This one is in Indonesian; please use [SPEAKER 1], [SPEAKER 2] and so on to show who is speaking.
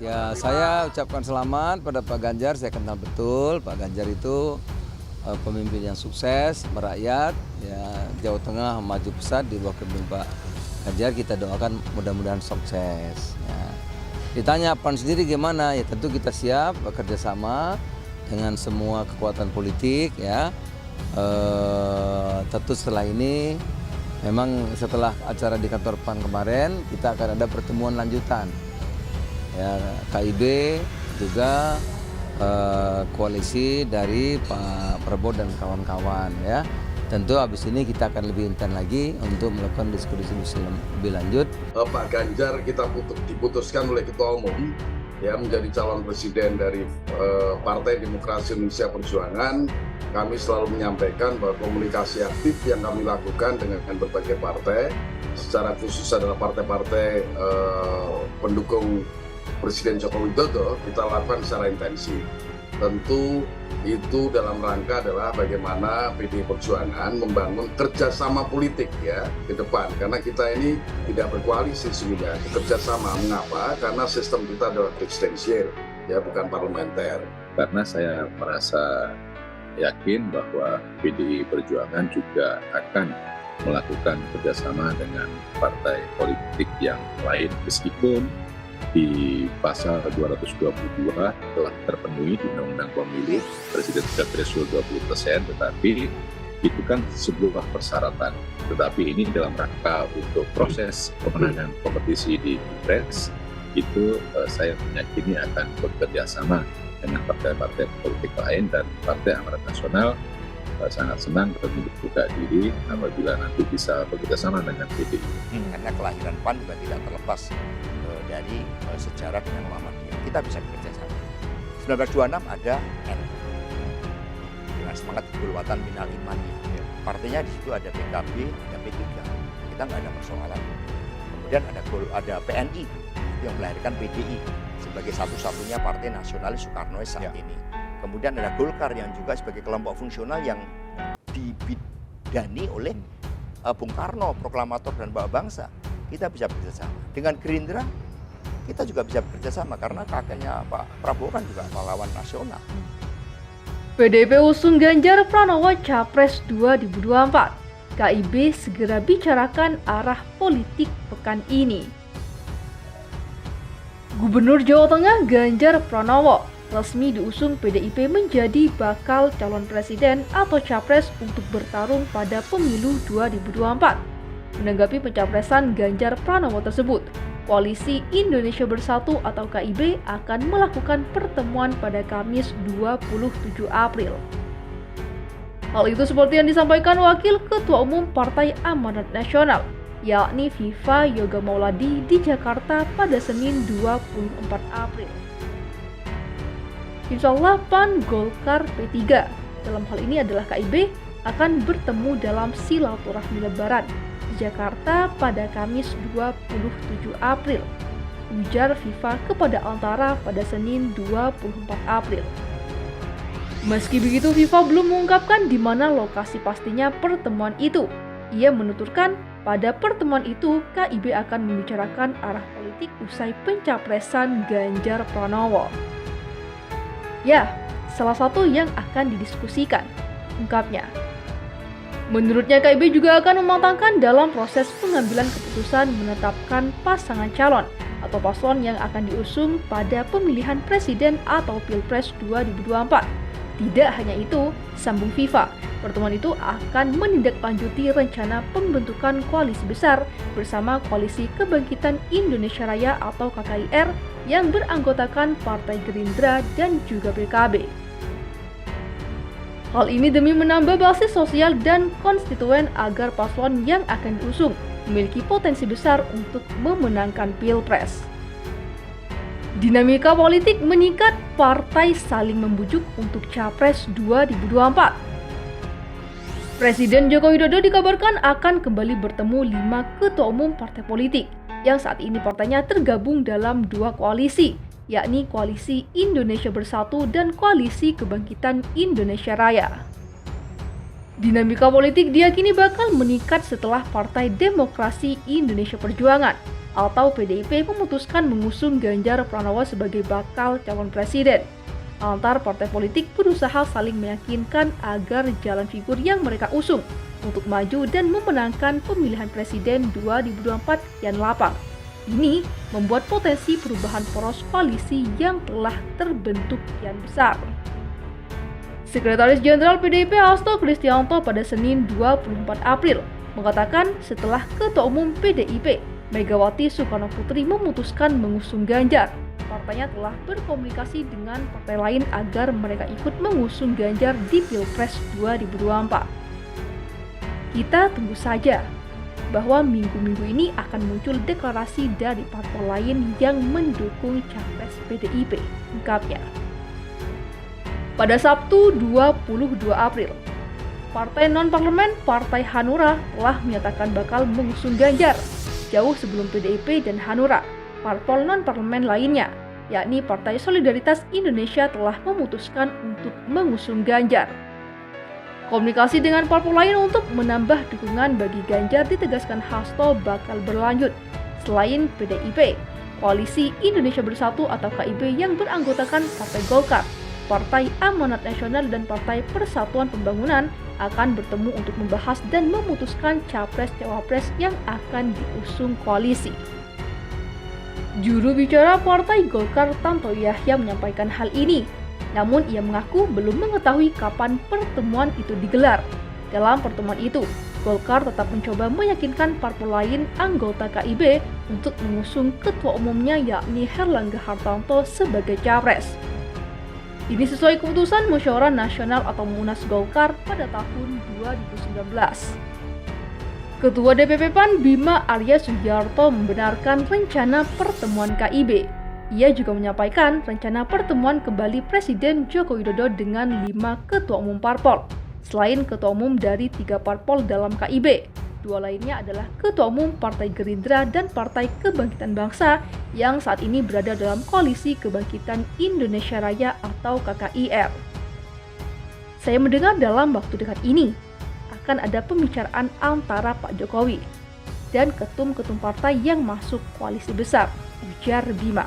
[SPEAKER 1] Ya, saya ucapkan selamat pada Pak Ganjar. Saya kenal betul Pak Ganjar itu pemimpin yang sukses, merakyat. Ya, Jawa Tengah maju pesat di bawah kepemimpinan Pak Ganjar. Kita doakan mudah-mudahan sukses. Ya. Ditanya PAN sendiri gimana? Ya tentu kita siap bekerja sama dengan semua kekuatan politik. Ya, tentu setelah ini, memang setelah acara di kantor PAN kemarin, kita akan ada pertemuan lanjutan. Ya, KIB juga koalisi dari Pak Prabowo dan kawan-kawan ya. Tentu habis ini kita akan lebih intens lagi untuk melakukan diskusi lebih lanjut.
[SPEAKER 2] Pak Ganjar kita diputuskan oleh Ketua Umum ya menjadi calon presiden dari Partai Demokrasi Indonesia Perjuangan. Kami selalu menyampaikan bahwa komunikasi aktif yang kami lakukan dengan berbagai partai, secara khusus adalah partai-partai pendukung Presiden Joko Widodo, kita lakukan secara intensif. Tentu itu dalam rangka adalah bagaimana PDI Perjuangan membangun kerjasama politik ya ke depan. Karena kita ini tidak berkoalisi sebenarnya, kerjasama. Mengapa? Karena sistem kita adalah presidensial, ya bukan parlementer.
[SPEAKER 3] Karena saya merasa yakin bahwa PDI Perjuangan juga akan melakukan kerjasama dengan partai politik yang lain, meskipun di pasal 222 telah terpenuhi di Undang-Undang Pemilu, Presiden threshold 20%, tetapi itu kan sebuah persyaratan. Tetapi ini dalam rangka untuk proses pemenangan kompetisi di Pilpres, itu saya meyakini akan bekerja sama dengan partai-partai politik lain, dan Partai Amanat Nasional sangat senang dan membuka diri apabila nanti bisa bekerja sama dengan PDI.
[SPEAKER 4] Karena kelahiran PAN juga tidak terlepas dari sejarah dengan Muhammadiyah. Kita bisa bekerja sama. 1926 ada NU dengan semangat kedaulatan minal iman. Partainya di situ ada PKB, ada P3. Kita nggak ada persoalan. Kemudian ada PNI yang melahirkan PDI sebagai satu-satunya partai nasionalis Soekarnois saat ini. Kemudian ada Golkar yang juga sebagai kelompok fungsional yang dibidani oleh Bung Karno, proklamator dan bapak bangsa. Kita bisa bekerja sama. Dengan Gerindra, kita juga bisa bekerja sama karena kakeknya Pak Prabowo kan juga pahlawan nasional.
[SPEAKER 5] PDIP usung Ganjar Pranowo Capres 2024. KIB segera bicarakan arah politik pekan ini. Gubernur Jawa Tengah Ganjar Pranowo resmi diusung PDIP menjadi bakal calon presiden atau capres untuk bertarung pada pemilu 2024. Menanggapi pencapresan Ganjar Pranowo tersebut, Koalisi Indonesia Bersatu atau KIB akan melakukan pertemuan pada Kamis 27 April. Hal itu seperti yang disampaikan Wakil Ketua Umum Partai Amanat Nasional, yakni Viva Yoga Mauladi di Jakarta pada Senin 24 April. Insya Allah PAN, Golkar, P3, dalam hal ini adalah KIB, akan bertemu dalam silaturahmi Lebaran di Jakarta pada Kamis 27 April, ujar Viva kepada Antara pada Senin 24 April. Meski begitu, Viva belum mengungkapkan di mana lokasi pastinya pertemuan itu. Ia menuturkan pada pertemuan itu KIB akan membicarakan arah politik usai pencapresan Ganjar Pranowo. Ya, salah satu yang akan didiskusikan, ungkapnya. Menurutnya KIB juga akan mematangkan dalam proses pengambilan keputusan menetapkan pasangan calon atau paslon yang akan diusung pada pemilihan presiden atau Pilpres 2024. Tidak hanya itu, sambung Viva, pertemuan itu akan menindaklanjuti rencana pembentukan koalisi besar bersama Koalisi Kebangkitan Indonesia Raya atau KKIR yang beranggotakan Partai Gerindra dan juga PKB. Hal ini demi menambah basis sosial dan konstituen agar paslon yang akan diusung memiliki potensi besar untuk memenangkan Pilpres. Dinamika politik meningkat, partai saling membujuk untuk Capres 2024. Presiden Joko Widodo dikabarkan akan kembali bertemu 5 ketua umum partai politik yang saat ini partainya tergabung dalam 2 koalisi, yakni Koalisi Indonesia Bersatu dan Koalisi Kebangkitan Indonesia Raya. Dinamika politik diyakini bakal meningkat setelah Partai Demokrasi Indonesia Perjuangan atau PDIP memutuskan mengusung Ganjar Pranowo sebagai bakal calon presiden. Antar partai politik berusaha saling meyakinkan agar jalan figur yang mereka usung untuk maju dan memenangkan pemilihan presiden 2024 kian lapang. Ini membuat potensi perubahan poros koalisi yang telah terbentuk kian besar. Sekretaris Jenderal PDIP Hasto Kristianto pada Senin 24 April mengatakan setelah Ketua Umum PDIP Megawati Soekarno Putri memutuskan mengusung Ganjar, partainya telah berkomunikasi dengan partai lain agar mereka ikut mengusung Ganjar di Pilpres 2024. Kita tunggu saja bahwa minggu-minggu ini akan muncul deklarasi dari parpol lain yang mendukung capres PDIP, ungkapnya. Pada Sabtu 22 April, Partai Non-Parlemen Partai Hanura telah menyatakan bakal mengusung Ganjar jauh sebelum PDIP dan Hanura. Parpol non-parlemen lainnya, yakni Partai Solidaritas Indonesia, telah memutuskan untuk mengusung Ganjar. Komunikasi dengan parpol lain untuk menambah dukungan bagi Ganjar ditegaskan Hasto bakal berlanjut. Selain PDIP, Koalisi Indonesia Bersatu atau KIB yang beranggotakan Partai Golkar, Partai Amanat Nasional dan Partai Persatuan Pembangunan akan bertemu untuk membahas dan memutuskan capres-cawapres yang akan diusung koalisi. Juru bicara Partai Golkar Tanto Yahya menyampaikan hal ini, namun ia mengaku belum mengetahui kapan pertemuan itu digelar. Dalam pertemuan itu, Golkar tetap mencoba meyakinkan parpol lain anggota KIB untuk mengusung ketua umumnya yakni Herlangga Hartarto sebagai capres. Ini sesuai keputusan Musyawarah Nasional atau Munas Golkar pada tahun 2019. Ketua DPP PAN Bima Arya Sugiarto membenarkan rencana pertemuan KIB. Ia juga menyampaikan rencana pertemuan kembali Presiden Joko Widodo dengan 5 ketua umum parpol. Selain ketua umum dari 3 parpol dalam KIB, 2 lainnya adalah Ketua Umum Partai Gerindra dan Partai Kebangkitan Bangsa yang saat ini berada dalam Koalisi Kebangkitan Indonesia Raya atau KKIR. Saya mendengar dalam waktu dekat ini akan ada pembicaraan antara Pak Jokowi dan ketum-ketum partai yang masuk koalisi besar, ujar Bima.